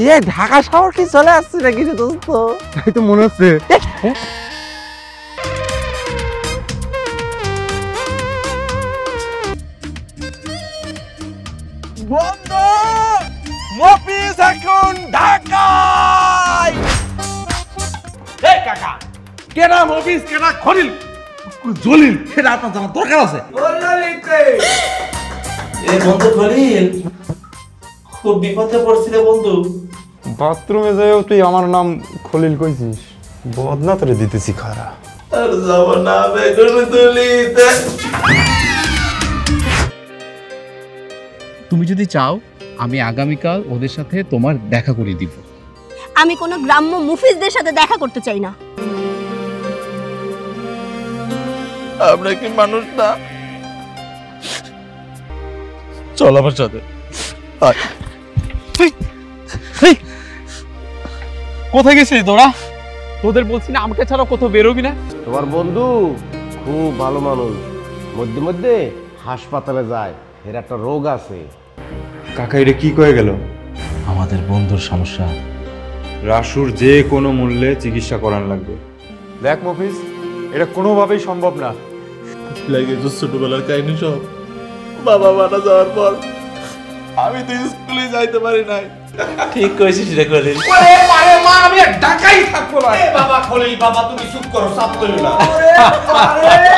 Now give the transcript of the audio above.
এ ঢাকা শহর কি চলে আসছে নাকি রে দোস্ত? তাই তো মনে হচ্ছে। বন্ধু মফিজ এখন ঢাকায়। এই কাকা কেনা মফিজ কেনা খলিল জলিল সেটা আপনার জানার দরকার আছে। এ বন্ধু খলিল খুব বিপদে পড়ছিলে বন্ধু। বাথরুমে যাইও তুই আমার নাম খলিল কইছিস, বদনা তোরে দিতেছি খারা। আর যাব না বেগুন তুলিতে। তুমি যদি চাও আমি আগামীকাল ওদের সাথে তোমার দেখা করে দিব। আমি কোনো গ্রাম্য মুফিজদের সাথে দেখা করতে চাই না। আমরা কি মানুষ না? চল আমার সাথে। কোথায় গেছিস তোরা? তোদের বলছি না আমাকে ছাড়া কোথাও বেরোবি না। তোমার বন্ধু খুব ভালো মানুষ, মধ্যে মধ্যে হাসপাতালে যায়, এর একটা রোগ আছে। কাকা এটা কি কয়ে গেল? আমাদের বন্ধুর সমস্যা, রাসুর যে কোনো মূল্যে চিকিৎসা করার লাগবে। দেখ মফিজ, এটা কোনোভাবেই সম্ভব না। লাগে তো ছোটবেলার কাহিনী সব। বাবা মারা যাওয়ার পর আমি তো স্কুলে যাইতে পারি নাই। ঠিক কইছিস রে খলিল। ওরে মারে মা আমি ঢাকাই থাকবো না। বাবা খলিল বাবা তুমি চুপ করো, চাপ করিও না। আরে